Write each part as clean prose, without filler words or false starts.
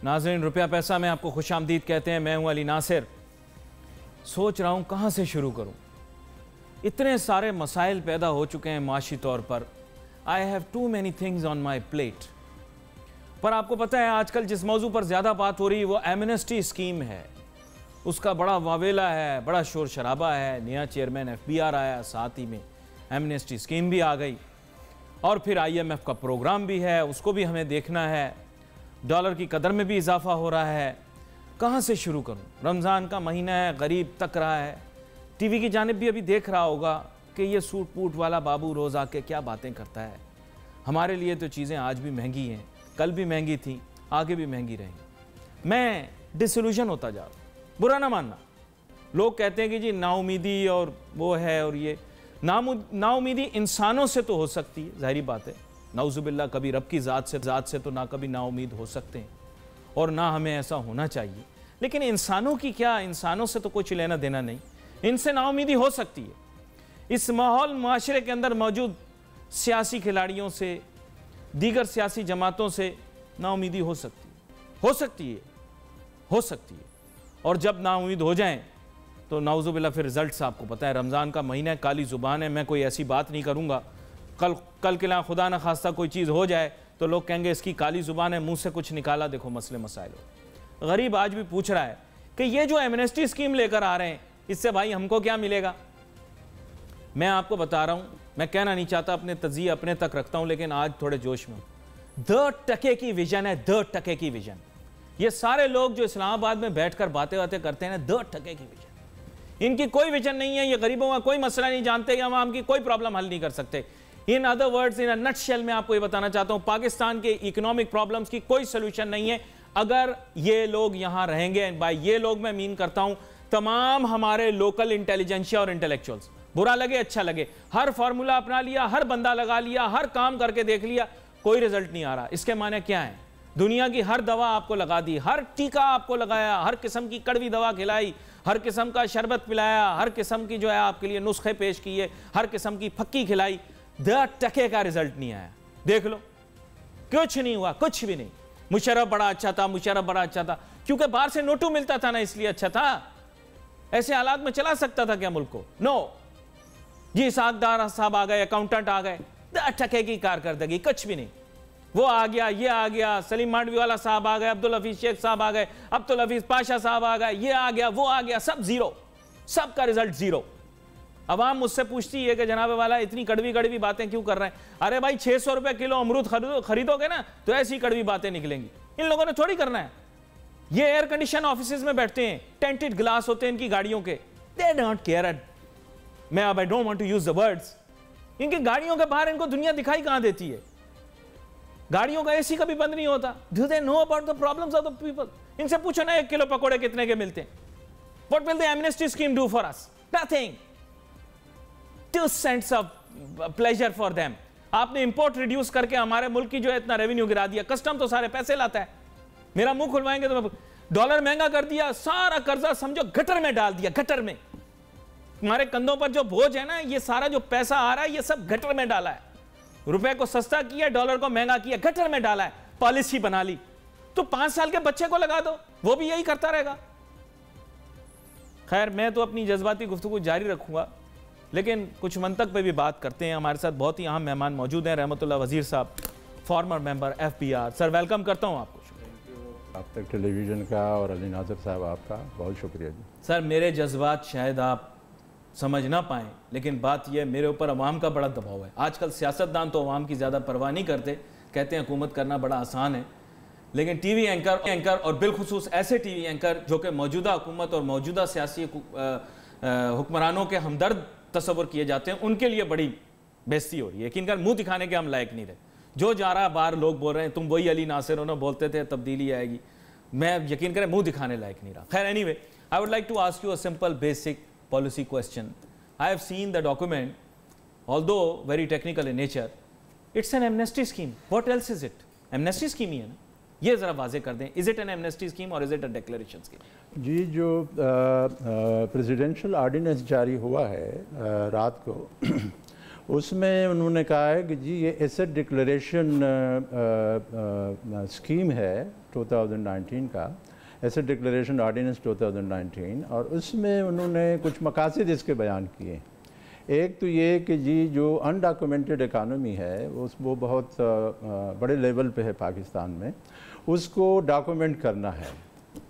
ناظرین روپیہ پیسہ میں آپ کو خوش آمدید کہتے ہیں. میں ہوں علی ناصر. سوچ رہا ہوں کہاں سے شروع کروں. اتنے سارے مسائل پیدا ہو چکے ہیں معاشی طور پر. I have too many things on my plate. پر آپ کو پتہ ہے آج کل جس موضوع پر زیادہ بات ہو رہی ہے وہ ایمنسٹی اسکیم ہے. اس کا بڑا واویلا ہے, بڑا شور شرابہ ہے. نیا چیئرمین FBR آیا, ساتھ ہی میں ایمنسٹی اسکیم بھی آ گئی, اور پھر IMF کا پروگرام بھی ہے, اس کو بھی ہمیں دیکھنا ہے. ڈالر کی قدر میں بھی اضافہ ہو رہا ہے. کہاں سے شروع کروں؟ رمضان کا مہینہ ہے, غریب تک رہا ہے. ٹی وی کی جانب بھی ابھی دیکھ رہا ہوگا کہ یہ سوٹ پوٹ والا بابو روز آ کے کیا باتیں کرتا ہے. ہمارے لیے تو چیزیں آج بھی مہنگی ہیں, کل بھی مہنگی تھیں, آگے بھی مہنگی رہیں گی. میں ڈسیلوژن ہوتا جا رہا ہوں. برا نہ ماننا. لوگ کہتے ہیں کہ جی نا امیدی اور وہ ہے, اور یہ نا امیدی انسانوں سے تو ہو سکتی ہے, ظاہری بات ہے. نعوذ باللہ کبھی رب کی ذات سے تو نہ کبھی نا امید ہو سکتے ہیں, اور نہ ہمیں ایسا ہونا چاہیے. لیکن انسانوں کی کیا, انسانوں سے تو کچھ لینا دینا نہیں. ان سے نا امیدی ہو سکتی ہے. اس ماحول معاشرے کے اندر موجود سیاسی کھلاڑیوں سے, دیگر سیاسی جماعتوں سے نا امیدی ہو سکتی ہے, ہو سکتی ہے. اور جب نا امید ہو جائیں تو نعوذ باللہ پھر رزلٹس آپ کو پتہ ہے. رمضان کا مہینہ ہے, کالی زبان ہے. میں کوئی ایسی بات نہیں کروں گا, کل کے لیے خدا نہ خواستہ کوئی چیز ہو جائے تو لوگ کہیں گے اس کی کالی زبان ہے, منہ سے کچھ نکالا, دیکھو مسئلے مسائل ہو. غریب آج بھی پوچھ رہا ہے کہ یہ جو ایمنسٹی اسکیم لے کر آ رہے ہیں اس سے بھائی ہم کو کیا ملے گا. میں آپ کو بتا رہا ہوں, میں کہنا نہیں چاہتا, اپنے تجزیے اپنے تک رکھتا ہوں, لیکن آج تھوڑے جوش میں ہوں. 10% کی ویژن ہے, 10% کی ویژن. یہ سارے لوگ جو اسلام آباد میں بیٹھ کر باتیں کرتے ہیں 10% کی ویژن. ان کی کوئی ویژن نہیں ہے. یہ غریبوں کا کوئی مسئلہ نہیں جانتے, یا عوام کی کوئی پرابلم حل نہیں کر سکتے. In other words, in nutshell میں آپ کو یہ بتانا چاہتا ہوں, پاکستان کے اکنامک پرابلمز کی کوئی سلوشن نہیں ہے اگر یہ لوگ یہاں رہیں گے. بائی یہ لوگ میں مین کرتا ہوں تمام ہمارے لوکل انٹیلیجنشیا اور انٹیلیکچوئلز. برا لگے اچھا لگے, ہر فارمولا اپنا لیا, ہر بندہ لگا لیا, ہر کام کر کے دیکھ لیا, کوئی رزلٹ نہیں آ رہا. اس کے معنی کیا ہیں؟ دنیا کی ہر دوا آپ کو لگا دی, ہر ٹیکہ آپ کو لگایا, ہر قسم کی کڑوی دوا کھلائی, ہر قسم کا شربت پلایا, ہر قسم کی جو ہے آپ کے لیے نسخے پیش کیے, ہر قسم کی پھکی کھلائی, 10% کا رزلٹ نہیں آیا. دیکھ لو, کچھ نہیں ہوا, کچھ بھی نہیں. مشرف بڑا اچھا تھا, کیونکہ باہر سے نوٹو ملتا تھا نا, اس لیے اچھا تھا. ایسے حالات میں چلا سکتا تھا کیا ملک کو؟ نو. جی ساکدار صاحب آ گئے, اکاؤنٹنٹ آ گئے, 10% کی کارکردگی, کچھ بھی نہیں. وہ آ گیا, یہ آ گیا, سلیم مانڈوی والا صاحب آ گئے, عبدالحفیظ شیخ صاحب آ گئے, عبدالحفیظ پاشا صاحب آ گئے, یہ آ گیا, وہ آ گیا, سب زیرو, سب کا رزلٹ زیرو. عوام مجھ سے پوچھتی ہے کہ جناب والا اتنی کڑوی باتیں کیوں کر رہے ہیں؟ ارے بھائی 600 روپے کلو امرود خریدو گے نا تو ایسی کڑوی باتیں نکلیں گی. ان لوگوں نے تھوڑی کرنا ہے. یہ ایئر کنڈیشن آفیسز میں بیٹھتے ہیں, ٹینٹڈ گلاس ہوتے ہیں ان کی گاڑیوں کے. They don't care. میں اب I don't want to use the words. ان کی گاڑیوں کے باہر ان کو دنیا دکھائی کہاں دیتی ہے؟ گاڑیوں کا AC کبھی بند نہیں ہوتا. Do they know about the problems of the people? ان سے پوچھو نا 1 کلو پکوڑے کتنے کے ملتے ہیں. What will the amnesty scheme do for us? Nothing. 2 cents of pleasure for them. آپ نے امپورٹ ریڈیوس کر کے ہمارے ملک کی جو ہے اتنا ریونیو گرا دیا. کسٹم تو سارے پیسے لاتا ہے. میرا منہ کھلوائیں گے تو ڈالر مہنگا کر دیا, سارا قرضہ سمجھو گٹر میں ڈال دیا, گٹر میں. ہمارے کندھوں پر جو بوجھ ہے نا, یہ سارا جو پیسہ آ رہا ہے یہ سب گٹر میں ڈالا ہے. روپے کو سستا کیا, ڈالر کو مہنگا کیا, گٹر میں ڈالا ہے. پالیسی بنا لی. تو 5 سال کے بچے کو لگا دو, وہ بھی یہی کرتا رہے گا. خیر, میں تو اپنی جذباتی گفتگو جاری رکھوں گا, لیکن کچھ منطق پہ بھی بات کرتے ہیں. ہمارے ساتھ بہت ہی اہم مہمان موجود ہیں. رحمت اللہ وزیر صاحب, فارمر ممبر FBR. سر ویلکم کرتا ہوں آپ کو. آپ تک ٹیلی ویژن کا اور علی ناصر صاحب آپ کا بہت شکریہ جی. سر میرے جذبات شاید آپ سمجھ نہ پائیں, لیکن بات یہ میرے اوپر عوام کا بڑا دباؤ ہے. آج کل سیاستدان تو عوام کی زیادہ پرواہ نہیں کرتے, کہتے ہیں حکومت کرنا بڑا آسان ہے. لیکن ٹی وی اینکر اور بالخصوص ایسے ٹی وی اینکر جو کہ موجودہ حکومت اور موجودہ سیاسی حکمرانوں کے ہمدرد تصور کیے جاتے ہیں, ان کے لیے بڑی بےزتی ہو رہی ہے. یقین کر منہ دکھانے کے ہم لائق نہیں رہے. جو جا رہا باہر لوگ بول رہے ہیں تم وہی علی ناصر ہو نا, بولتے تھے تبدیلی آئے گی. میں یقین کریں منہ دکھانے لائق نہیں رہا. خیر, anyway, I would like to ask you a simple basic policy question. I have seen the document, although very technical in nature. It's an amnesty scheme. What else is it? Amnesty scheme ہی ہے نا. یہ ذرا واضح کر دیں. Is it an amnesty scheme or is it a declaration scheme? جی, جو presidential ordinance جاری ہوا ہے رات کو, اس میں انہوں نے کہا ہے کہ جی یہ ایسٹ ڈکلیریشن اسکیم ہے 2019 का, एसेट डिक्लेरेशन ऑर्डिनेंस 2019, और उसमें उन्होंने कुछ मकासद इसके बयान किए। एक तो ये कि जी जो अनडॉक्यूमेंटेड इकानमी है वो बहुत बड़े लेवल पे है पाकिस्तान में, उसको डॉक्यूमेंट करना है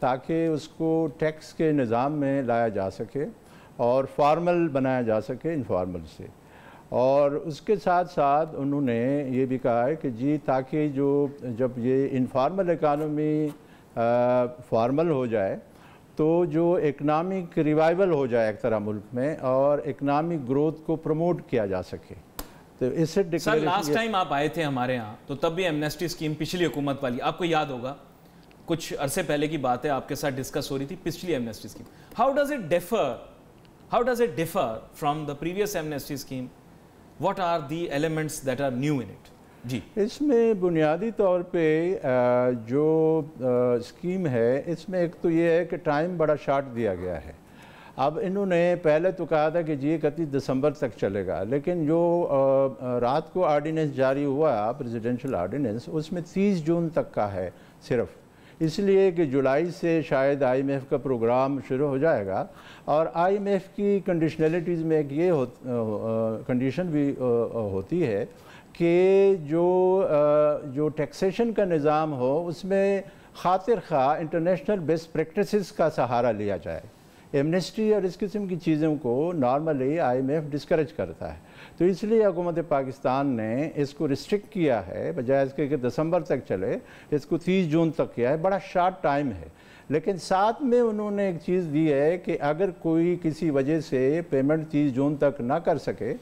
ताकि उसको टैक्स के निज़ाम में लाया जा सके और फॉर्मल बनाया जा सके इनफॉर्मल से। और उसके साथ साथ उन्होंने ये भी कहा है कि जी ताकि जब ये इनफॉर्मल इकानमी फॉर्मल हो जाए तो जो इकनॉमिक रिवाइवल हो जाए एक तरह मुल्क में और इकनॉमिक ग्रोथ को प्रमोट किया जा सके। तो इससे सर लास्ट टाइम आप आए थे हमारे यहाँ तो तब भी एमनेस्टी स्कीम पिछली हुकूमत वाली, आपको याद होगा, कुछ अरसे पहले की बात है, आपके साथ डिस्कस हो रही थी पिछली amnesty scheme. How does it differ from the previous amnesty scheme? What are the elements that are new in it? जी, इसमें बुनियादी तौर पे जो स्कीम है इसमें एक तो ये है कि टाइम बड़ा शार्ट दिया गया है। अब इन्होंने पहले तो कहा था कि जी 31 दिसंबर तक चलेगा, लेकिन जो रात को आर्डिनेंस जारी हुआ प्रेसिडेंशियल आर्डिनेंस, उसमें 30 जून तक का है सिर्फ, इसलिए कि जुलाई से शायद IMF का प्रोग्राम शुरू हो जाएगा। और IMF की कंडीशनलिटीज़ में एक ये कंडीशन भी होती है कि जो टैक्सेशन का निज़ाम हो उसमें खातिर खा इंटरनेशनल बेस्ट प्रैक्टिसेस का सहारा लिया जाए। एमनेस्टी और इस किस्म की चीज़ों को नॉर्मली IMF डिस्करेज करता है, तो इसलिए हुकूमत पाकिस्तान ने इसको रिस्ट्रिक्ट किया है, बजाय इसके कि दिसंबर तक चले इसको 30 जून तक किया है। बड़ा शार्ट टाइम है, लेकिन साथ में उन्होंने एक चीज़ दी है कि अगर कोई किसी वजह से पेमेंट 30 जून तक ना कर सके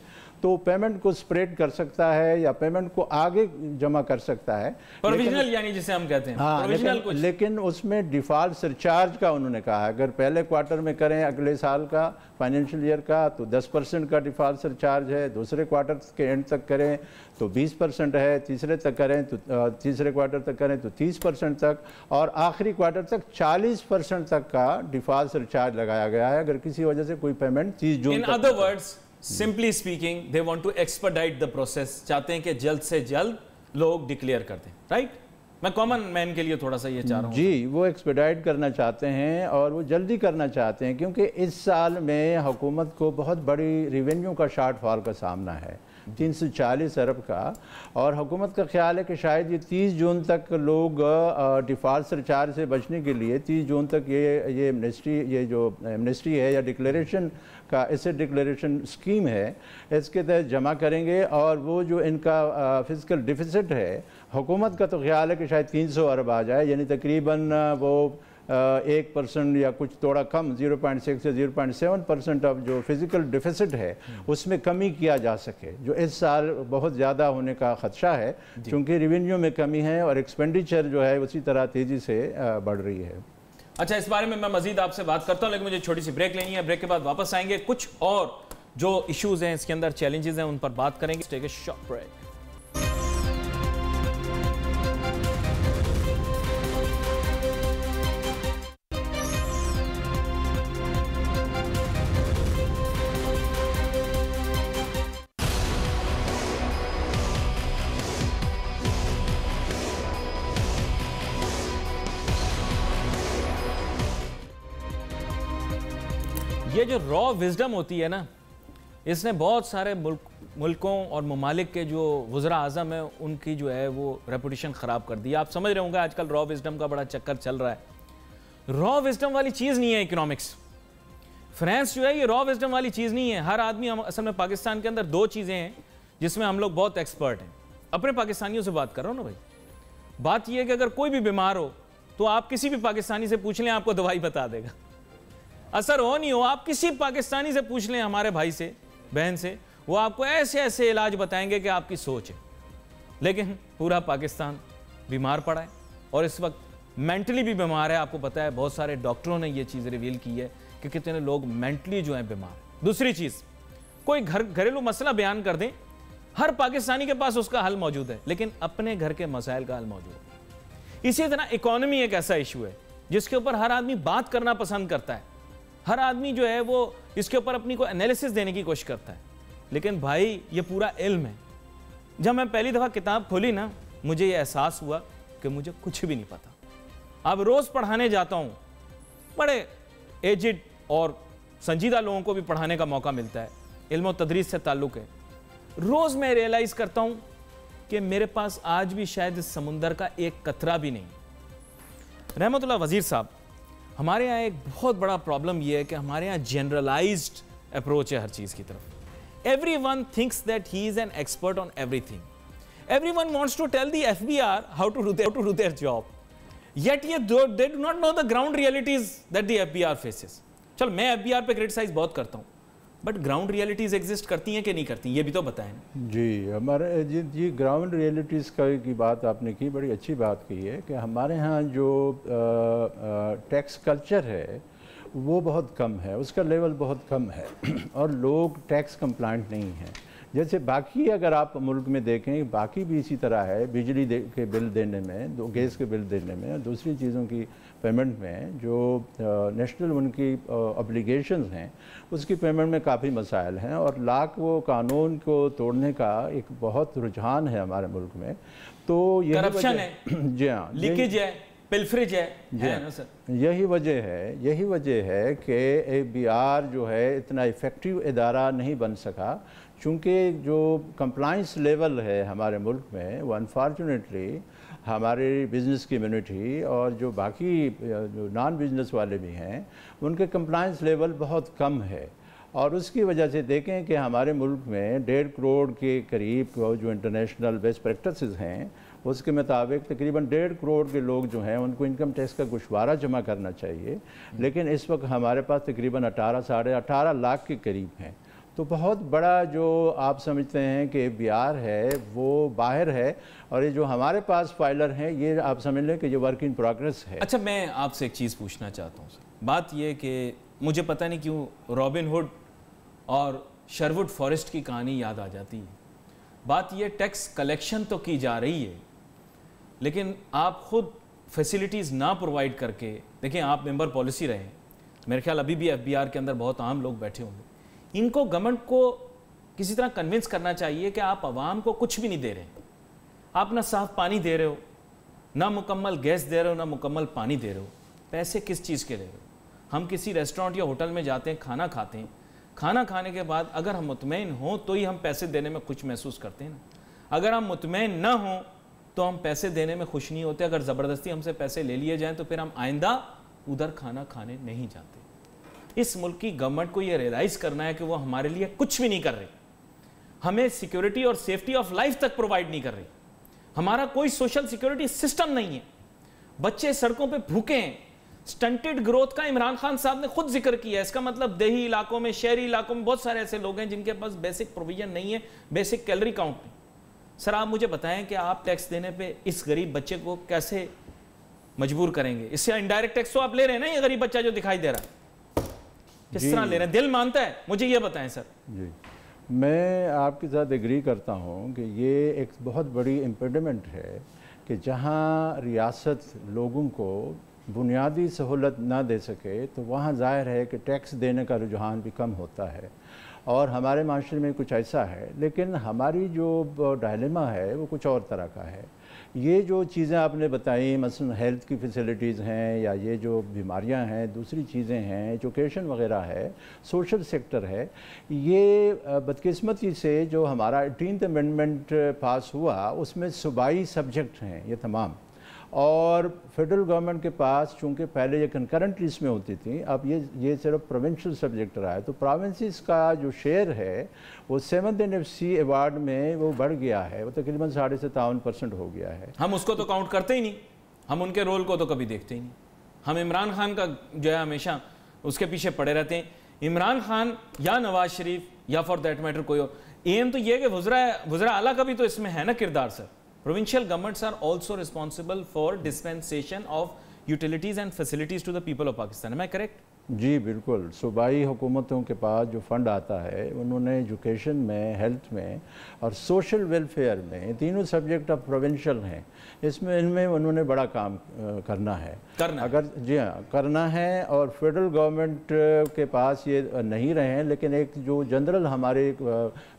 तो पेमेंट को स्प्रेड कर सकता है या पेमेंट को आगे जमा कर सकता है, प्रोविजनल यानी जिसे हम कहते हैं। हाँ, लेकिन उसमें डिफ़ॉल्ट सरचार्ज का उन्होंने कहा है। अगर पहले क्वार्टर में करें अगले साल का फाइनेंशियल ईयर का तो 10% का डिफ़ॉल्ट सरचार्ज है, दूसरे क्वार्टर के एंड तक करें तो 20% है, तीसरे तक करें तो तीसरे क्वार्टर तक करें तो 30% तक, और आखिरी क्वार्टर तक 40% तक का डिफ़ॉल्ट सरचार्ज लगाया गया है अगर किसी वजह से कोई पेमेंट 30 जून। In other words, simply speaking, they want to expedite the process, चाहते हैं कि जल्द से जल्द लोग डिक्लेयर कर दें, राइट? मैं कॉमन मैन के लिए थोड़ा सा ये चाह रहा हूँ। जी, वो एक्सपेडाइट करना चाहते हैं और वो जल्दी करना चाहते हैं क्योंकि इस साल में हुकूमत को बहुत बड़ी रेवेन्यू का शॉर्टफॉल का सामना है, 340 अरब का, और हुकूमत का ख्याल है कि शायद ये 30 जून तक लोग डिफ़ॉल्ट सरचार्ज से बचने के लिए 30 जून तक ये एमनेस्टी है या डिक्लेरेशन का एसेट डिक्लेरेशन स्कीम है, इसके तहत जमा करेंगे। और वो जो इनका फिजिकल डिफिसिट है, हुकूमत का तो ख्याल है कि शायद 300 अरब आ जाए, यानी तकरीबन वो 1% या कुछ थोड़ा कम 0.6 से 0.7% ऑफ जो फिजिकल डिफिसिट है उसमें कमी किया जा सके, जो इस साल बहुत ज़्यादा होने का ख़दशा है क्योंकि रेवेन्यू में कमी है और एक्सपेंडिचर जो है उसी तरह तेज़ी से बढ़ रही है। अच्छा, इस बारे में मैं मजीद आपसे बात करता हूँ, लेकिन मुझे छोटी सी ब्रेक लेनी है। ब्रेक के बाद वापस आएंगे, कुछ और जो इश्यूज हैं इसके अंदर, चैलेंजेस हैं, उन पर बात करेंगे। Take a short break. ये जो रॉ विजडम होती है ना, इसने बहुत सारे मुल्कों और ममालिक के जो वज़रा आज़म है उनकी जो है वो रेपुटेशन ख़राब कर दी। आप समझ रहे होंगे आजकल रॉ विजडम का बड़ा चक्कर चल रहा है। रॉ विजडम वाली चीज़ नहीं है इकोनॉमिक्स, फाइनेंस जो है ये रॉ विजडम वाली चीज़ नहीं है। हर आदमी, हम असल में पाकिस्तान के अंदर दो चीज़ें हैं जिसमें हम लोग बहुत एक्सपर्ट हैं। अपने पाकिस्तानियों से बात कर रहा हूँ ना भाई, बात यह है कि अगर कोई भी बीमार हो तो आप किसी भी पाकिस्तानी से पूछ लें, आपको दवाई बता देगा। असर हो नहीं हो, आप किसी पाकिस्तानी से पूछ लें, हमारे भाई से, बहन से, वो आपको ऐसे ऐसे इलाज बताएंगे कि आपकी सोच है। लेकिन पूरा पाकिस्तान बीमार पड़ा है और इस वक्त मेंटली भी बीमार है। आपको पता है बहुत सारे डॉक्टरों ने ये चीज़ रिवील की है कि कितने लोग मेंटली जो हैं बीमार। दूसरी चीज़, कोई घरेलू मसला बयान कर दें, हर पाकिस्तानी के पास उसका हल मौजूद है, लेकिन अपने घर के मसाइल का हल मौजूद है। इसी तरह इकोनॉमी एक ऐसा इशू है जिसके ऊपर हर आदमी बात करना पसंद करता है, हर आदमी जो है वो इसके ऊपर अपनी को एनालिसिस देने की कोशिश करता है। लेकिन भाई ये पूरा इल्म है। जब मैं पहली दफ़ा किताब खोली ना, मुझे ये एहसास हुआ कि मुझे कुछ भी नहीं पता। अब रोज पढ़ाने जाता हूं, बड़े एजिड और संजीदा लोगों को भी पढ़ाने का मौका मिलता है, इल्म और तदरीस से ताल्लुक है। रोज मैं रियलाइज करता हूं कि मेरे पास आज भी शायद इस समुंदर का एक कतरा भी नहीं। रहमतुल्लाह वजीर साहब, हमारे यहाँ एक बहुत बड़ा प्रॉब्लम यह है कि हमारे यहाँ जनरलाइज्ड अप्रोच है हर चीज की तरफ। Everyone thinks that he is an expert on everything. Everyone wants to tell the FBR how to do their job, yet they do not know the ground realities that the FBR faces. चल मैं FBR पे criticise बहुत करता हूँ, but ground realities exist करती हैं कि नहीं करती, ये भी तो बताएं। जी हमारे जी ग्राउंड रियलिटीज़ की बात आपने की, बड़ी अच्छी बात की है कि हमारे यहाँ जो टैक्स कल्चर है वो बहुत कम है, उसका लेवल बहुत कम है और लोग टैक्स कंप्लाइंट नहीं हैं। जैसे बाकी अगर आप मुल्क में देखें, बाकी भी इसी तरह है, बिजली के बिल देने में, गैस के बिल देने में और दूसरी चीज़ों की पेमेंट में जो नेशनल उनकी ऑब्लिगेशंस हैं उसकी पेमेंट में काफ़ी मसाइल हैं और लाख वो कानून को तोड़ने का एक बहुत रुझान है हमारे मुल्क में। तो यही करप्शन है, जी हाँ, लीकेज है, पिलफरेज है ना सर। यही वजह है कि FBR जो है इतना इफ़ेक्टिव इदारा नहीं बन सका, चूँकि जो कंप्लाइंस लेवल है हमारे मुल्क में वो अनफॉर्चुनेटली हमारी बिज़नेस कम्युनिटी और जो बाकी जो नॉन बिज़नेस वाले भी हैं उनके कंप्लाइंस लेवल बहुत कम है। और उसकी वजह से देखें कि हमारे मुल्क में 1.5 करोड़ के करीब जो इंटरनेशनल बेस्ट प्रैक्टिसेस हैं उसके मुताबिक तकरीबन 1.5 करोड़ के लोग जो हैं उनको इनकम टैक्स का गोशवारा जमा करना चाहिए, लेकिन इस वक्त हमारे पास तकरीबन 18 साढ़े 18 लाख के करीब हैं। तो बहुत बड़ा जो आप समझते हैं कि FBR है वो बाहर है और ये जो हमारे पास फाइलर हैं ये आप समझ लें कि ये वर्क इन प्रोग्रेस है। अच्छा, मैं आपसे एक चीज़ पूछना चाहता हूँ सर। बात ये कि मुझे पता नहीं क्यों रॉबिन हुड और शरवुड फॉरेस्ट की कहानी याद आ जाती है। बात ये टैक्स कलेक्शन तो की जा रही है, लेकिन आप खुद फैसिलिटीज़ ना प्रोवाइड करके, देखिए आप मेंबर पॉलिसी रहे, मेरे ख्याल अभी भी FBR के अंदर बहुत आम लोग बैठे होंगे, इनको गवर्नमेंट को किसी तरह कन्विंस करना चाहिए कि आप आवाम को कुछ भी नहीं दे रहे हैं। आप ना साफ पानी दे रहे हो, ना मुकम्मल गैस दे रहे हो, ना मुकम्मल पानी दे रहे हो, पैसे किस चीज़ के ले रहे हो? हम किसी रेस्टोरेंट या होटल में जाते हैं, खाना खाते हैं, खाना खाने के बाद अगर हम मुतमईन हों तो ही हम पैसे देने में खुश महसूस करते हैं ना। अगर हम मुतमईन ना हों तो हम पैसे देने में खुश नहीं होते। अगर ज़बरदस्ती हमसे पैसे ले लिए जाएँ तो फिर हम आइंदा उधर खाना खाने नहीं जाते। इस मुल्क की गवर्नमेंट को ये रियलाइज करना है कि वो हमारे लिए कुछ भी नहीं कर रही, हमें सिक्योरिटी और सेफ्टी ऑफ लाइफ तक प्रोवाइड नहीं कर रही। हमारा कोई सोशल सिक्योरिटी सिस्टम नहीं है, बच्चे सड़कों पे भूखे हैं। स्टंटेड ग्रोथ का इमरान खान साहब ने खुद जिक्र किया है। इसका मतलब देही इलाकों में, शहरी इलाकों में बहुत सारे ऐसे लोग हैं जिनके पास बेसिक प्रोविजन नहीं है, बेसिक कैलोरी काउंट नहीं। सर आप मुझे बताएं कि आप टैक्स देने पे इस गरीब बच्चे को कैसे मजबूर करेंगे? इससे इनडायरेक्ट टैक्स तो आप ले रहे हैं ना, ये गरीब बच्चा जो दिखाई दे रहा है, किस तरह ले रहे हैं? दिल मानता है? मुझे ये बताएं सर। जी मैं आपके साथ एग्री करता हूँ कि ये एक बहुत बड़ी इम्पेडिमेंट है कि जहाँ रियासत लोगों को बुनियादी सहूलत ना दे सके तो वहाँ ज़ाहिर है कि टैक्स देने का रुझान भी कम होता है और हमारे माशरे में कुछ ऐसा है। लेकिन हमारी जो डायलेमा है वो कुछ और तरह का है। ये जो चीज़ें आपने बताई, मसलन हेल्थ की फैसिलिटीज़ हैं या ये जो बीमारियां हैं, दूसरी चीज़ें हैं, एजुकेशन वगैरह है, सोशल सेक्टर है, ये बदकिस्मती से जो हमारा 18th अमेंडमेंट पास हुआ उसमें सूबाई सब्जेक्ट हैं ये तमाम, और फेडरल गवर्नमेंट के पास चूँकि पहले ये कंकरेंट लिस्ट में होती थी, अब ये सिर्फ प्रोविंशियल सब्जेक्ट रहा है, तो प्रोविंसेस का जो शेयर है वो 7th NFC अवार्ड में वो बढ़ गया है, वो तकरीबन 57% हो गया है। हम उसको तो काउंट करते ही नहीं, हम उनके रोल को तो कभी देखते ही नहीं। हम इमरान खान का जो है हमेशा उसके पीछे पड़े रहते हैं। इमरान खान या नवाज शरीफ या फॉर दैट मैटर कोई और, एम तो ये है कि वज़रा आला का भी तो इसमें है ना किरदार sir. Provincial governments are also responsible for dispensation of utilities and facilities to the people of Pakistan. Am I correct? जी बिल्कुल, सूबाई हुकूमतों के पास जो फ़ंड आता है उन्होंने एजुकेशन में, हेल्थ में और सोशल वेलफेयर में, तीनों सब्जेक्ट अब प्रोविंशियल हैं, इसमें इनमें उन्होंने बड़ा काम करना है। जी हाँ, करना है। और फेडरल गवर्नमेंट के पास ये नहीं रहे हैं, लेकिन एक जो जनरल हमारे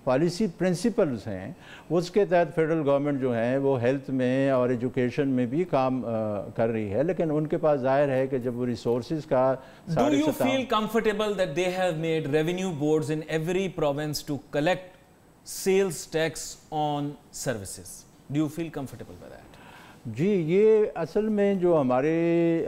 पॉलिसी प्रिंसिपल्स हैं उसके तहत फेडरल गवर्नमेंट जो है वो हेल्थ में और एजुकेशन में भी काम कर रही है, लेकिन उनके पास जाहिर है कि जब वो रिसोर्सेज का Do you feel comfortable that they have made revenue boards in every province to collect sales tax on services? Do you feel comfortable with that? जी, ये असल में जो हमारे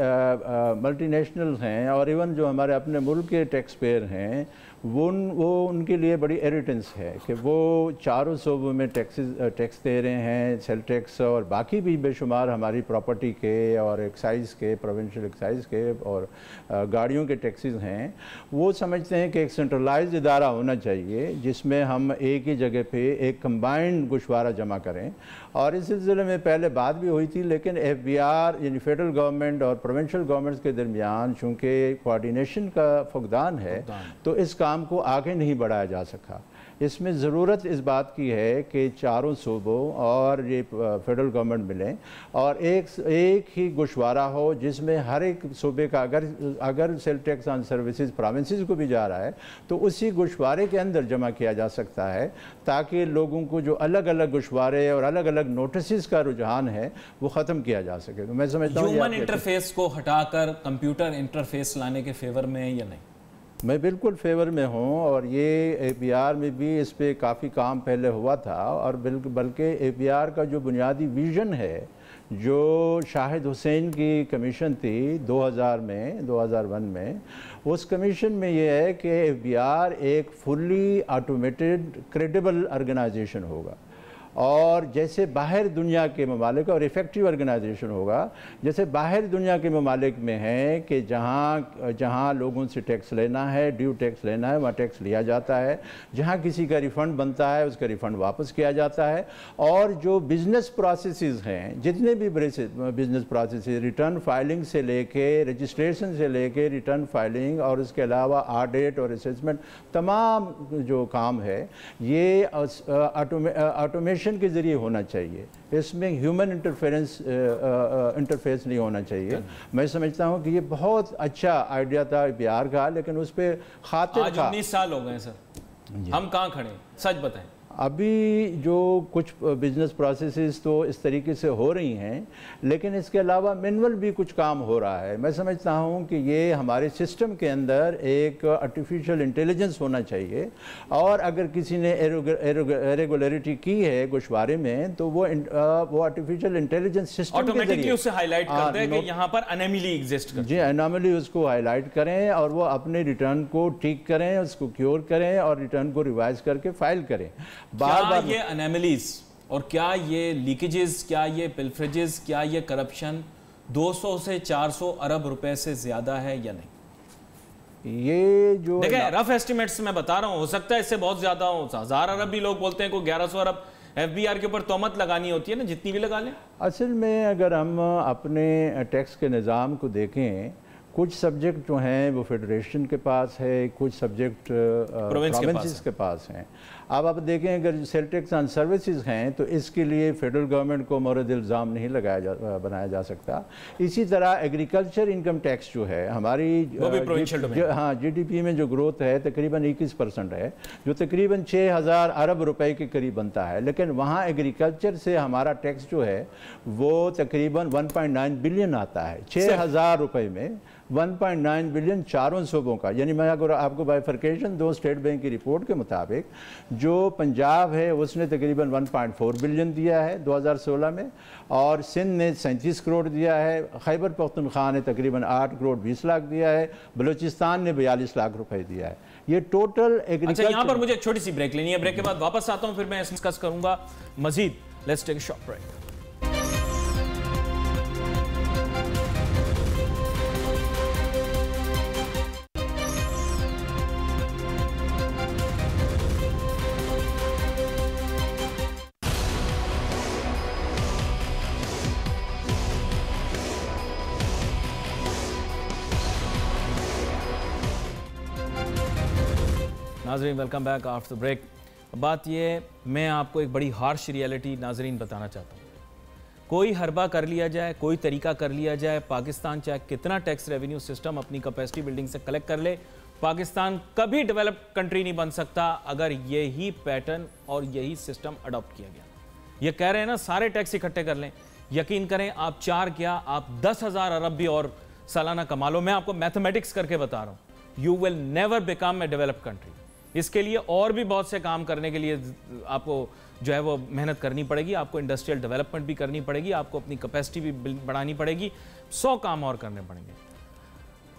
मल्टीनेशनल हैं और इवन जो हमारे अपने मुल्क के टैक्स पेयर हैं वो उनके लिए बड़ी इरिटेंस है कि वो चारों सूबों में टैक्स दे रहे हैं, सेल टैक्स और बाकी भी बेशुमार हमारी प्रॉपर्टी के और एक्साइज़ के, प्रोविंशियल एक्साइज़ के और गाड़ियों के टैक्सेस हैं। वो समझते हैं कि एक सेंट्रलाइज्ड इदारा होना चाहिए जिसमें हम एक ही जगह पे एक कंबाइंड गोशवारा जमा करें। और इस सिलसिले में पहले बात भी हुई थी, लेकिन FBR यानी फेडरल गवर्नमेंट और प्रोविंशियल गवर्नमेंट्स के दरमियान चूँकि कोऑर्डिनेशन का फुकदान है तो इस काम को आगे नहीं बढ़ाया जा सका। इसमें ज़रूरत इस बात की है कि चारों सूबों और ये फेडरल गवर्नमेंट मिलें और एक ही गोशवारा हो जिसमें हर एक सूबे का अगर sale tax on services provinces को भी जा रहा है तो उसी गोशवारे के अंदर जमा किया जा सकता है, ताकि लोगों को जो अलग अलग गोशवारे और अलग अलग नोटिस का रुझान है वो ख़त्म किया जा सके। तो मैं समझता हूँ ह्यूमन इंटरफेस को हटाकर कंप्यूटर इंटरफेस लाने के फेवर में है या नहीं? मैं बिल्कुल फेवर में हूँ और ये APR में भी इस पर काफ़ी काम पहले हुआ था और बल्कि APR का जो बुनियादी विज़न है जो शाहिद हुसैन की कमीशन थी 2001 में, उस कमीशन में ये है कि APR एक फुल्ली ऑटोमेटेड क्रेडिबल ऑर्गेनाइजेशन होगा और जैसे बाहर दुनिया के ममालिक और इफ़ेक्टिव ऑर्गेनाइजेशन होगा जैसे बाहर दुनिया के ममालिक में है कि जहाँ लोगों से टैक्स लेना है, ड्यू टैक्स लेना है, वहाँ टैक्स लिया जाता है, जहाँ किसी का रिफ़ंड बनता है उसका रिफ़ंड वापस किया जाता है। और जो बिज़नेस प्रोसेसेस हैं, जितने भी बिज़नेस प्रोसेसेस, रिटर्न फाइलिंग से लेके रजिस्ट्रेशन से लेके रिटर्न फाइलिंग और उसके अलावा ऑडिट और असेसमेंट, तमाम जो काम है ये ऑटोमेशन के ज़रिए होना चाहिए। इसमें ह्यूमन इंटरफेस नहीं होना चाहिए। मैं समझता हूँ कि ये बहुत अच्छा आइडिया था APR का, लेकिन उस पर खातिर आज 19 साल हो गए सर, हम कहाँ खड़े, सच बताएं। अभी जो कुछ बिजनेस प्रोसेसेस तो इस तरीके से हो रही हैं, लेकिन इसके अलावा मैनुअल भी कुछ काम हो रहा है। मैं समझता हूँ कि ये हमारे सिस्टम के अंदर एक आर्टिफिशियल इंटेलिजेंस होना चाहिए और अगर किसी ने इरेगुलरिटी की है गोशवारे में तो वो आर्टिफिशियल इंटेलिजेंस सिस्टम ऑटोमेटिकली उसे हाईलाइट कर दे कि यहाँ पर अनोमली एग्जिस्ट करती है। जी, अनोमली उसको हाईलाइट करें और वो अपने रिटर्न को ठीक करें, उसको क्योर करें और रिटर्न को रिवाइज करके फाइल करें। बार ये अनोमलीज और क्या ये लीकेजेस, क्या ये पिल्फरेजेस, क्या ये करप्शन 200 से 400 अरब रुपए से ज्यादा है या नहीं? ये जो देखिए रफ एस्टिमेट्स मैं बता रहा हूं, हो सकता है इससे बहुत ज्यादा हो, 1000 अरब भी लोग बोलते हैं, कोई 1100 अरब FBR के ऊपर तोहमत लगानी होती है ना, जितनी भी लगा लें। असल में अगर हम अपने टैक्स के निज़ाम को देखें, कुछ सब्जेक्ट जो हैं वो फेडरेशन के पास है, कुछ सब्जेक्ट प्रोविंसेस के पास हैं। अब आप देखें अगर सेल टैक्स ऑन सर्विसेज हैं तो इसके लिए फेडरल गवर्नमेंट को मोरद इल्ज़ाम नहीं बनाया जा सकता। इसी तरह एग्रीकल्चर इनकम टैक्स जो है हमारी GDP में जो ग्रोथ है तकरीबन 21% है, जो तकरीबन 6000 अरब रुपए के करीब बनता है, लेकिन वहाँ एग्रीकल्चर से हमारा टैक्स जो है वो तकरीबन 1.9 बिलियन आता है। 6000 रुपये में 1.9 बिलियन चारों सूबों का। यानी मैं अगर आपको बाइफर्केशन दो स्टेट बैंक की रिपोर्ट के मुताबिक जो पंजाब है उसने तकरीबन 1.4 बिलियन दिया है 2016 में, और सिंध ने 37 करोड़ दिया है, खैबर पख्तूनख्वा ने तकरीबन 8 करोड़ 20 लाख दिया है, बलूचिस्तान ने 42 लाख रुपए दिया है। ये टोटल एग्रीकल्चर। अच्छा, यहाँ पर मुझे एक छोटी सी ब्रेक लेनी है, ब्रेक के बाद वापस आता हूँ, फिर मैं डिस्कस करूंगा मजीद। Let's take a short break. नाजरीन वेलकम बैक आफ्टर ब्रेक। बात ये, मैं आपको एक बड़ी हार्श रियलिटी नाजरीन बताना चाहता हूँ। कोई हरबा कर लिया जाए, कोई तरीका कर लिया जाए, पाकिस्तान चाहे कितना टैक्स रेवेन्यू सिस्टम अपनी कैपेसिटी बिल्डिंग से कलेक्ट कर ले, पाकिस्तान कभी डेवलप्ड कंट्री नहीं बन सकता अगर यही पैटर्न और यही सिस्टम अडॉप्ट किया गया। ये कह रहे हैं ना सारे टैक्स इकट्ठे कर लें, यकीन करें आप 4 क्या आप 10,000 अरब भी और सालाना कमा लो, मैं आपको मैथमेटिक्स करके बता रहा हूँ, you will never become a developed country. इसके लिए और भी बहुत से काम करने के लिए आपको जो है वो मेहनत करनी पड़ेगी, आपको इंडस्ट्रियल डेवलपमेंट भी करनी पड़ेगी, आपको अपनी कैपेसिटी भी बढ़ानी पड़ेगी, 100 काम और करने पड़ेंगे।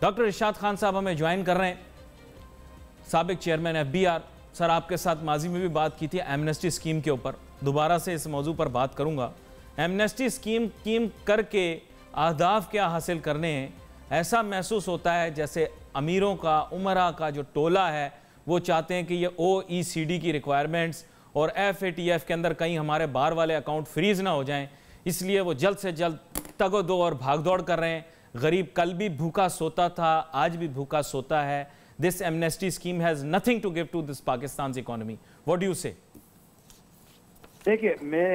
डॉक्टर इरशाद खान साहब हमें ज्वाइन कर रहे हैं, साबिक चेयरमैन FBR। सर आपके साथ माजी में भी बात की थी एमनेस्टी स्कीम के ऊपर, दोबारा से इस मौजू पर बात करूंगा। एमनेस्टी स्कीम करके अहदाफ क्या हासिल करने हैं, ऐसा महसूस होता है जैसे अमीरों का, उमरा का जो टोला है वो चाहते हैं कि ये OECD की रिक्वायरमेंट्स और FATF के अंदर कहीं हमारे बाहर वाले अकाउंट फ्रीज ना हो जाएं, इसलिए वो जल्द से जल्द तगो दो और भाग दौड़ कर रहे हैं। गरीब कल भी भूखा सोता था, आज भी भूखा सोता है। This amnesty scheme has nothing to give to this Pakistan economy. What do you say? देखिए, मैं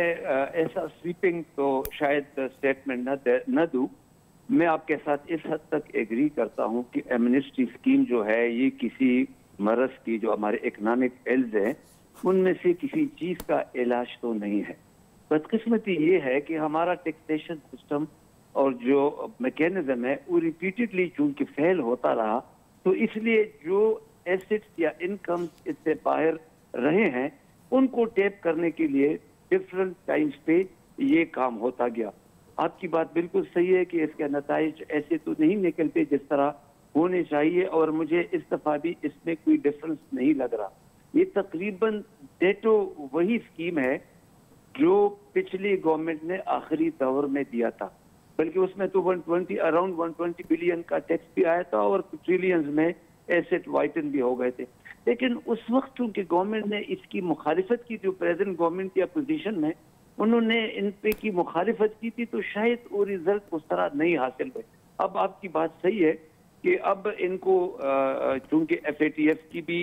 ऐसा स्वीपिंग तो शायद स्टेटमेंट न दूं। मैं आपके साथ इस हद तक एग्री करता हूं कि एमनेस्टी स्कीम जो है ये किसी मरज की जो हमारे इकोनॉमिक एल्स हैं उनमें से किसी चीज का इलाज तो नहीं है। बदकिस्मती ये है कि हमारा टैक्सेशन सिस्टम और जो मैकेनिज्म है वो रिपीटेडली चूंकि फेल होता रहा, तो इसलिए जो एसेट्स या इनकम इससे बाहर रहे हैं उनको टैप करने के लिए डिफरेंट टाइम्स पे ये काम होता गया। आपकी बात बिल्कुल सही है कि इसके नताइज ऐसे तो नहीं निकलते जिस तरह होने चाहिए, और मुझे इस दफा भी इसमें कोई डिफरेंस नहीं लग रहा। ये तकरीबन डेटो वही स्कीम है जो पिछली गवर्नमेंट ने आखिरी दौर में दिया था, बल्कि उसमें तो अराउंड 120 बिलियन का टैक्स भी आया था और ट्रिलियंस में एसेट वाइटन भी हो गए थे। लेकिन उस वक्त चूंकि गवर्नमेंट ने इसकी मुखालिफत की, जो प्रेजेंट गवर्नमेंट की अपोजिशन में उन्होंने इन पे की मुखालिफत की थी, तो शायद वो रिजल्ट उस तरह नहीं हासिल हुए। अब आपकी बात सही है कि अब इनको चूंकि FATF की भी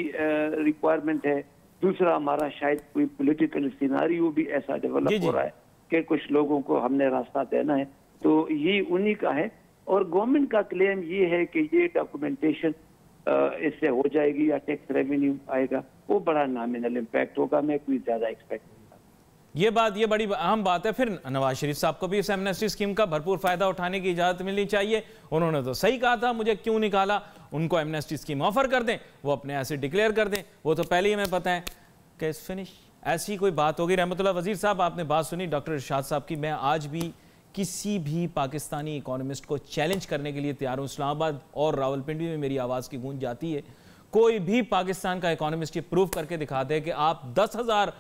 रिक्वायरमेंट है, दूसरा हमारा शायद कोई पॉलिटिकल सिनारियो भी ऐसा डेवलप हो रहा है कि कुछ लोगों को हमने रास्ता देना है, तो ये उन्हीं का है। और गवर्नमेंट का क्लेम ये है कि ये डॉक्यूमेंटेशन इससे हो जाएगी या टैक्स रेवेन्यू आएगा, वो बड़ा नॉमिनल इम्पैक्ट होगा, मैं कोई ज्यादा एक्सपेक्ट नहीं करता। ये बड़ी अहम बात है। फिर नवाज शरीफ साहब को भी इस एमनेस्टी स्कीम का भरपूर फायदा उठाने की इजाजत मिलनी चाहिए। उन्होंने तो सही कहा था, मुझे क्यों निकाला, उनको एमनेस्टी स्कीम ऑफर कर दें, वो अपने ऐसे डिक्लेयर कर दें, वो तो पहले ही हमें पता है। केस फिनिश, ऐसी कोई बात होगी। रहमतुल्लाह वजीर साहब आपने बात सुनी डॉक्टर इरशाद साहब की, मैं आज भी किसी भी पाकिस्तानी इकोनॉमिस्ट को चैलेंज करने के लिए तैयार हूँ। इस्लामाबाद और रावलपिंडी में मेरी आवाज़ की गूंज जाती है। कोई भी पाकिस्तान का इकोनॉमिस्ट ये प्रूव करके दिखा दे कि आप 10,000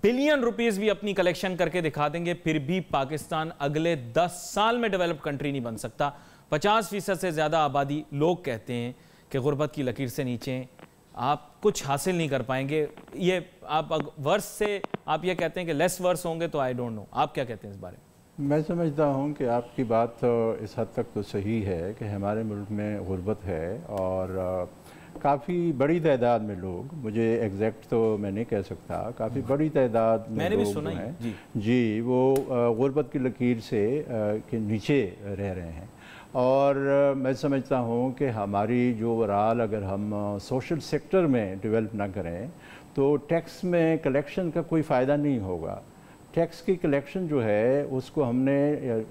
बिलियन रुपीस भी अपनी कलेक्शन करके दिखा देंगे, फिर भी पाकिस्तान अगले 10 साल में डेवलप कंट्री नहीं बन सकता। 50% से ज़्यादा आबादी, लोग कहते हैं कि गुर्बत की लकीर से नीचे आप कुछ हासिल नहीं कर पाएंगे। ये आप वर्स से आप ये कहते हैं कि लेस वर्स होंगे, तो आई डोंट नो, आप क्या कहते हैं इस बारे में? मैं समझता हूँ कि आपकी बात तो इस हद तक तो सही है कि हमारे मुल्क में गुर्बत है और काफ़ी बड़ी तादाद में लोग, मुझे एग्जैक्ट तो मैं नहीं कह सकता, काफ़ी बड़ी तादाद में मैंने भी लोग सुना हैं जी, वो गुर्बत की लकीर से के नीचे रह रहे हैं। और मैं समझता हूँ कि हमारी जो ओवरऑल अगर हम सोशल सेक्टर में डेवलप ना करें तो टैक्स में कलेक्शन का कोई फ़ायदा नहीं होगा। टैक्स की कलेक्शन जो है उसको हमने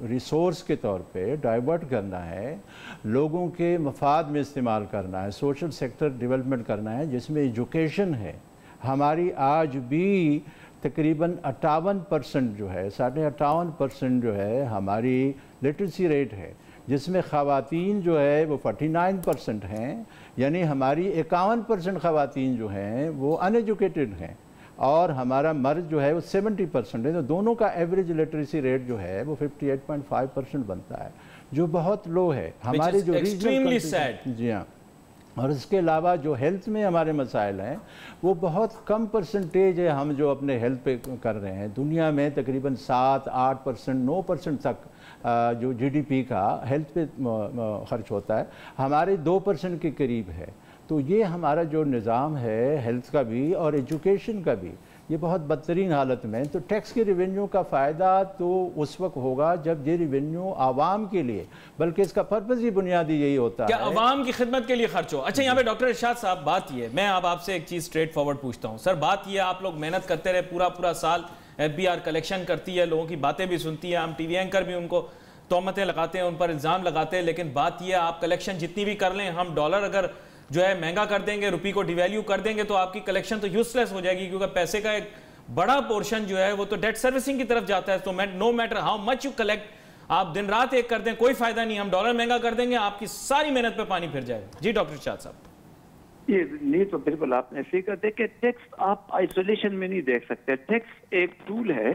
रिसोर्स के तौर पे डाइवर्ट करना है, लोगों के मफाद में इस्तेमाल करना है, सोशल सेक्टर डेवलपमेंट करना है जिसमें एजुकेशन है। हमारी आज भी तकरीबन 58% जो है, 58.5% जो है हमारी लिटरेसी रेट है, जिसमें ख़वातीन जो है वो 49% हैं, यानी हमारी 51% ख़वातीन जो हैं वो अनएजुकेटेड हैं और हमारा मर्द जो है वो 70% है। तो दोनों का एवरेज लिटरेसी रेट जो है वो 58.5% बनता है, जो बहुत लो है। हमारे जो एक्सट्रीमली सैड। जी हाँ, और इसके अलावा जो हेल्थ में हमारे मसाइल हैं वो बहुत कम परसेंटेज है हम जो अपने हेल्थ पे कर रहे हैं। दुनिया में तकरीबन 7-8%, 9% तक जो GDP का हेल्थ पे खर्च होता है, हमारे 2% के करीब है। تو یہ ہمارا جو نظام ہے ہیلتھ کا بھی اور ایجوکیشن کا بھی یہ بہت بدترین حالت میں. تو ٹیکس کے ریونیو کا فائدہ تو اس وقت ہوگا جب یہ ریونیو عوام کے لیے، بلکہ اس کا پرپز ہی بنیادی یہی ہوتا ہے کہ عوام کی خدمت کے لیے خرچ ہو. اچھا یہاں پہ ڈاکٹر ارشاد صاحب بات یہ ہے، میں اب آپ سے ایک چیز اسٹریٹ فارورڈ پوچھتا ہوں. سر بات یہ ہے آپ لوگ محنت کرتے رہے پورا سال، ایف بی آر کلیکشن کرتی ہے، لوگوں کی باتیں بھی سنتی ہے، ہم ٹی وی اینکر بھی ان کو تہمتیں لگاتے ہیں، ان پر الزام لگاتے ہیں، لیکن بات یہ ہے آپ کلیکشن جتنی بھی کر لیں، ہم ڈالر اگر جو ہے مہنگا کر دیں گے، روپی کو ڈی ویلیو کر دیں گے تو آپ کی کلیکشن تو یوز لیس ہو جائے گی، کیونکہ پیسے کا ایک بڑا پورشن جو ہے وہ تو ڈیٹ سروسنگ کی طرف جاتا ہے. تو no matter how much you collect, آپ دن رات ایک کر دیں کوئی فائدہ نہیں، ہم ڈالر مہنگا کر دیں گے آپ کی ساری محنت پہ پانی پھر جائے گا. جی ڈاکٹر ارشاد صاحب. یہ نہیں تو بالکل آپ نے صحیح کہا. دیکھیں ٹیکس آپ آئسولیشن میں نہیں دیکھ سکتے. ٹیکس ایک ٹول ہے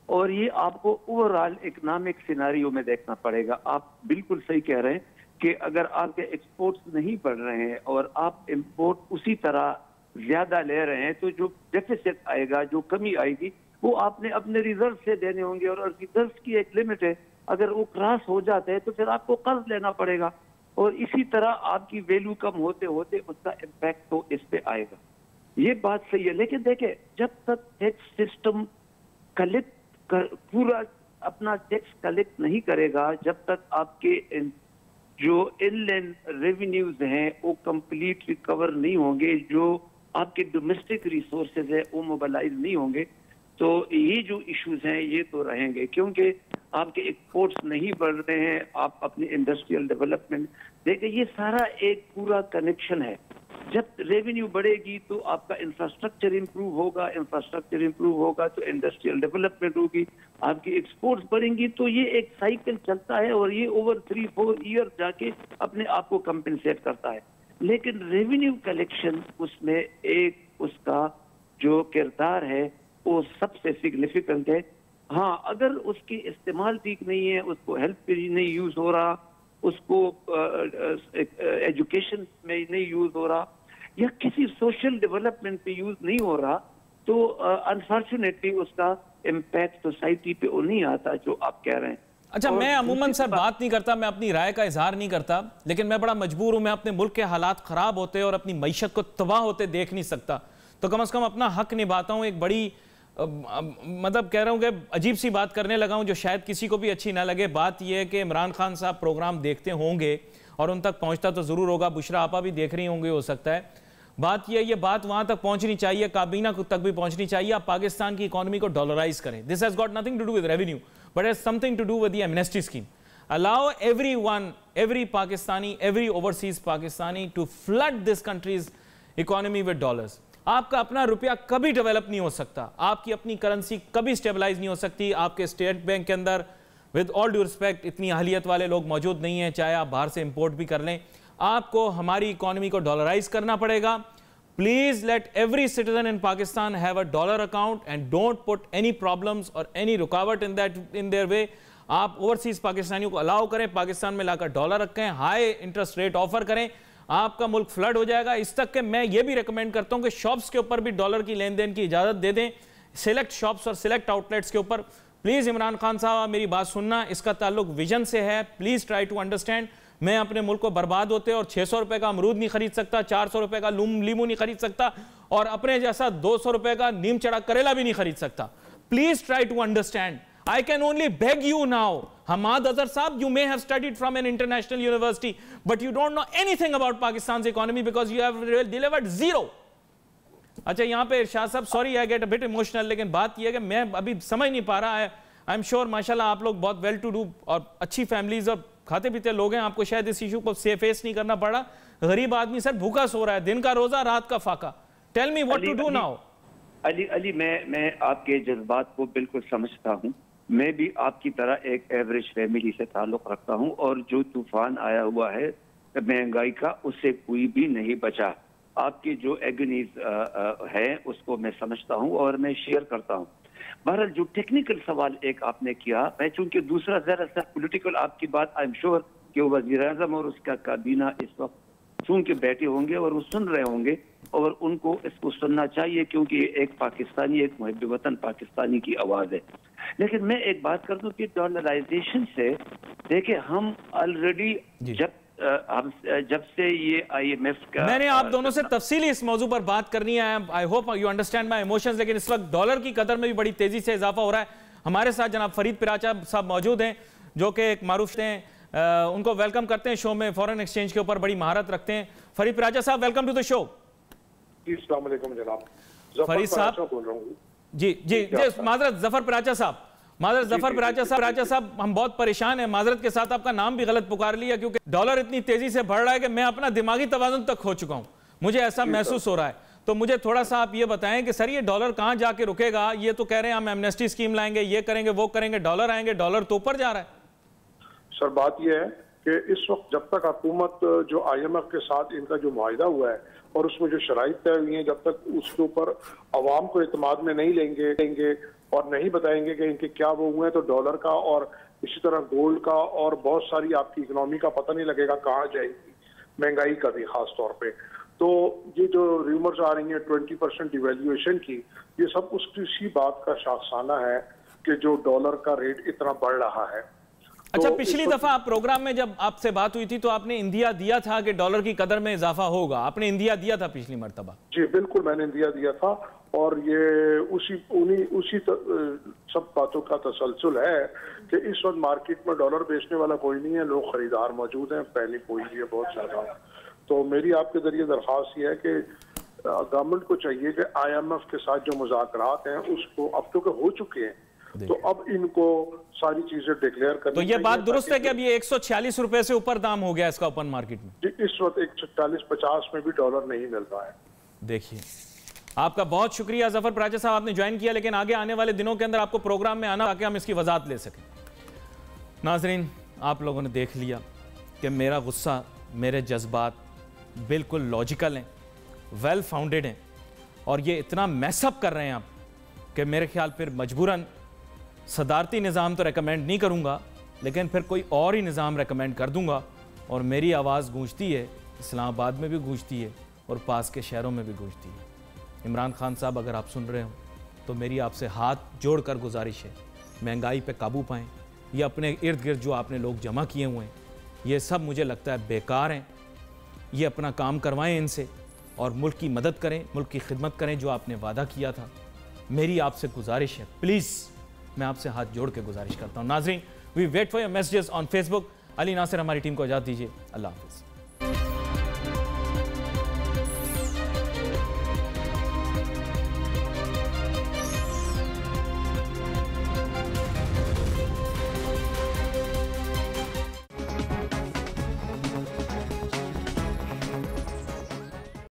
اور یہ آپ کو اوور آل اکنامک سیناریو میں دیکھنا پڑے گا. آپ بالکل صحیح کہہ رہے ہیں کہ اگر آپ کے ایکسپورٹس نہیں بڑھ رہے ہیں اور آپ امپورٹ اسی طرح زیادہ لے رہے ہیں تو جو ڈیفیسٹ آئے گا، جو کمی آئے گی، وہ آپ نے اپنے ریزرو سے دینے ہوں گے، اور ریزرو کی ایک لمٹ ہے. اگر وہ کراس ہو جاتے ہیں تو پھر آپ کو قرض لینا پڑے گا، اور اسی طرح آپ کی ویلیو کم ہوتے ہوتے اس کا امپیکٹ تو اس پہ آئے گا. یہ بات صحیح ہے. لیکن دیکھیں جب تک ٹیکس سسٹم پورا اپنا ٹیکس کلیکٹ نہیں کرے گا، جب تک آپ کے جو ان لینڈ ریونیوز ہیں وہ کمپلیٹ ریکور نہیں ہوں گے، جو آپ کے ڈومیسٹک ریسورسز ہیں وہ موبلائز نہیں ہوں گے، تو یہ جو ایشوز ہیں یہ تو رہیں گے. کیونکہ آپ کے ایکسپورٹس نہیں بڑھ رہے ہیں، آپ اپنی انڈسٹریل ڈیولپمنٹ دیکھیں، یہ سارا ایک پورا کنیکشن ہے. جب ریونیو بڑھے گی تو آپ کا انفراسٹرکچر امپروو ہوگا، انفراسٹرکچر امپروو ہوگا تو انڈسٹریل ڈیولپمنٹ ہوگی، آپ کی ایکسپورٹس بڑھیں گی، تو یہ ایک سائیکل چلتا ہے اور یہ اوور 3-4 ایئر جا کے اپنے آپ کو کمپنسیٹ کرتا ہے. لیکن ریونیو کلیکشن اس میں ایک اس کا جو کردار ہے وہ سب سے سگنیفیکنٹ ہے. ہاں اگر اس کی استعمال ٹھیک نہیں ہے، اس کو ہیلتھ پہ نہیں یوز ہو رہا، اس کو ایجوکیشن میں نہیں یوز ہو رہا، یا کسی سوشل ڈیولپمنٹ پہ یوز نہیں ہو رہا، تو انفارچونیٹلی اس کا امپیکٹ سوسائٹی پہ وہ نہیں آتا جو آپ کہہ رہے ہیں. اچھا میں عموماً سر بات نہیں کرتا، میں اپنی رائے کا اظہار نہیں کرتا، لیکن میں بڑا مجبور ہوں، میں اپنے ملک کے حالات خراب ہوتے اور اپنی معیشت کو تباہ ہوتے دیکھ نہیں سکتا، تو کم از کم اپنا حق نبھاتا ہوں. ایک بڑی مطلب کہہ رہا ہوں کہ عجیب سی بات کرنے لگا ہوں جو شاید کسی کو بھی اچھی نہ لگے. بات یہ ہے کہ عمران خان صاحب پروگرام دیکھتے ہوں گے اور ان تک پہنچتا تو ضرور ہوگا، بشرا آپا بھی دیکھ رہی ہوں گے ہو سکتا ہے. بات یہ بات وہاں تک پہنچنی چاہیے، کابینہ تک بھی پہنچنی چاہیے. آپ پاکستان کی اکانومی کو ڈالرائز کریں. This has got nothing to do with revenue, but has something to do with the amnesty scheme. Allow everyone, every Pakistani, every overseas Pakistani to flood this country's economy with dollars. آپ کا اپنا روپیہ کبھی develop نہیں ہو سکتا، آپ کی اپنی کرنسی کبھی سٹیبلائز نہیں ہو سکتی. آپ کے اسٹیٹ بینک کے اندر with all due respect اتنی اہلیت والے لوگ موجود نہیں ہیں، چاہے آپ باہر سے امپورٹ بھی کر لیں. آپ کو ہماری اکانومی کو ڈالرائز کرنا پڑے گا. Please let every citizen in Pakistan have a dollar account and don't put any problems or any رکاوٹ in their way. آپ اوورسیز پاکستانیوں کو الاؤ کریں، پاکستان میں لا کر ڈالر رکھیں، ہائی انٹرسٹ ریٹ آفر کریں، آپ کا ملک فلڈ ہو جائے گا. اس تک کہ میں یہ بھی ریکمینڈ کرتا ہوں کہ شاپس کے اوپر بھی ڈالر کی لین دین کی اجازت دے دیں، سیلیکٹ شاپس اور سیلیکٹ آؤٹ لیٹس کے اوپر. پلیز عمران خان صاحب میری بات سننا، اس کا تعلق ویژن سے ہے. Please try to understand. میں اپنے ملک کو برباد ہوتے اور 600 روپے کا امرود نہیں خرید سکتا، 400 روپے کا لیمو نہیں خرید سکتا، اور اپنے جیسا 200 روپے کا نیم چڑا کریلا بھی نہیں خرید سکتا. Please try to understand. I can only beg you now. Hamad Azhar Saab, you may have studied from an international university, but you don't know anything about Pakistan's economy because you have delivered zero. اچھا یہاں پہ ارشاد صاحب sorry I get a bit emotional، لیکن بات یہ ہے کہ میں ابھی سمجھ نہیں پا رہا ہے. I'm sure ماشاءاللہ آپ لوگ بہت well to do اور اچھی فیملیز اور کھاتے پیتے لوگ ہیں، آپ کو شاید اس ایشو کو فیس نہیں کرنا پڑا. غریب آدمی سر بھوکا سو رہا ہے، دن کا روزہ رات کا فاقہ. Tell me what to do now. علی میں آپ کے جذبات کو بالکل سمجھتا ہوں. میں بھی آپ کی طرح ایک ایوریج فیملی سے تعلق رکھتا ہوں، اور جو طوفان آیا ہوا ہے مہنگائی کا اس سے کوئی بھی نہیں بچا. آپ کی جو ایگنیز ہے اس کو میں سمجھتا ہوں اور میں شیئر کرتا ہوں. بہرحال جو ٹیکنیکل سوال ایک آپ نے کیا، میں چونکہ دوسرا ذرا سا پولیٹیکل آپ کی بات آئی ایم شیور کہ وزیر اعظم اور اس کا کابینہ اس وقت سن کے بیٹھے ہوں گے اور وہ سن رہے ہوں گے، اور ان کو اس کو سننا چاہیے کیونکہ یہ ایک پاکستانی، ایک محب وطن پاکستانی کی آواز ہے. لیکن میں ایک بات کر دوں کہ ڈالرائزیشن سے دیکھیں ہم آلریڈی جب हम जब से ये IMF का मैंने आप दोनों से तफसीली इस मौजू पर बात करनी है। I hope you understand my emotions. लेकिन इस वक्त डॉलर की कदर में भी बड़ी तेजी से इजाफा हो रहा है। हमारे साथ जनाब फरीद पिराचा साहब मौजूद हैं, जो कि एक मारूफ हैं, उनको वेलकम करते हैं शो में। फॉरेन एक्सचेंज के ऊपर बड़ी महारत रखते हैं। फरीद पिराचा साहब, वेलकम टू द शो। अस्सलाम वालेकुम जनाब। फरीद साहब बोल रहा हूँ। जी माजरत जफर पिराचा साहब, माजरत जफर पिराचा साहब, हम बहुत परेशान हैं। माजरत के साथ आपका नाम भी गलत पुकार लिया, क्योंकि डॉलर इतनी तेजी से बढ़ रहा है कि मैं अपना दिमागी तवाज़ुन तक खो चुका हूं। मुझे ऐसा महसूस हो रहा है। तो मुझे थोड़ा सा आप ये बताएं कि सर ये डॉलर कहां जाके रुकेगा? ये तो कह रहे हैं हम एमनेस्टी स्कीम लाएंगे, ये करेंगे, वो करेंगे, डॉलर आएंगे, डॉलर तो ऊपर जा रहा है। सर बात यह है कि इस वक्त जब तक हुकूमत जो IMF के साथ इनका जो मुआहिदा हुआ है और उसमें जो शराइत तय हुई हैं, जब तक उसके ऊपर अवाम को एतमाद में नहीं लेंगे और नहीं बताएंगे कि इनके क्या वो हुए हैं, तो डॉलर का और इसी तरह गोल्ड का और बहुत सारी आपकी इकोनॉमी का पता नहीं लगेगा कहाँ जाएगी, महंगाई का भी खास तौर पे। तो ये जो रूमर्स आ रही हैं 20% डिवैल्यूएशन की, ये सब उसी बात का शाखसाना है कि जो डॉलर का रेट इतना बढ़ रहा है। अच्छा, पिछली दफा आप प्रोग्राम में जब आपसे बात हुई थी तो आपने इंदिया दिया था कि डॉलर की कदर में इजाफा होगा। आपने इंदिया दिया था पिछली मर्तबा? जी बिल्कुल, मैंने इंदिया दिया था और ये उसी सब बातों का तसलसल है कि इस वक्त मार्केट में डॉलर बेचने वाला कोई नहीं है, लोग खरीदार मौजूद हैं, पहली पूंजी है बहुत ज्यादा। तो मेरी आपके जरिए दरख्वास्त ये है कि गवर्नमेंट को चाहिए कि IMF के साथ जो मुज़ाकरात हैं उसको अब तो हो चुके हैं, तो अब इनको सारी चीजें डिक्लेयर करनी। तो ये बात दुरुस्त है कि अब ये 146 रुपए से ऊपर दाम हो गया इसका ओपन मार्केट में? इस वक्त 140-50 में भी डॉलर नहीं मिल रहा है। देखिए, आपका बहुत शुक्रिया जफर पिराचा साहब, आपने ज्वाइन किया। लेकिन आगे आने वाले दिनों के अंदर आपको प्रोग्राम में आना ताकि हम इसकी वजाहत ले सकें। नाजरीन, आप लोगों ने देख लिया कि मेरा गुस्सा, मेरे जज्बात बिल्कुल लॉजिकल हैं, वेल फाउंडेड हैं, और ये इतना मैसअप कर रहे हैं आप कि मेरे ख्याल फिर मजबूरन सदारती निज़ाम तो रेकमेंड नहीं करूँगा, लेकिन फिर कोई और ही निज़ाम रेकमेंड कर दूँगा। और मेरी आवाज़ गूंजती है, इस्लामाबाद में भी गूंजती है और पास के शहरों में भी गूंजती है। इमरान खान साहब, अगर आप सुन रहे हो तो मेरी आपसे हाथ जोड़कर गुजारिश है, महंगाई पे काबू पाएँ। ये अपने इर्द गिर्द जो आपने लोग जमा किए हुए हैं, ये सब मुझे लगता है बेकार हैं। ये अपना काम करवाएं इनसे और मुल्क की मदद करें, मुल्क की खिदमत करें जो आपने वादा किया था। मेरी आपसे गुजारिश है, प्लीज़, मैं आपसे हाथ जोड़ के गुजारिश करता हूँ। नाजरीन, we wait for your messages on Facebook. Ali Nasir हमारी टीम को इजाज़त दीजिए। अल्लाह हाफ़िज़।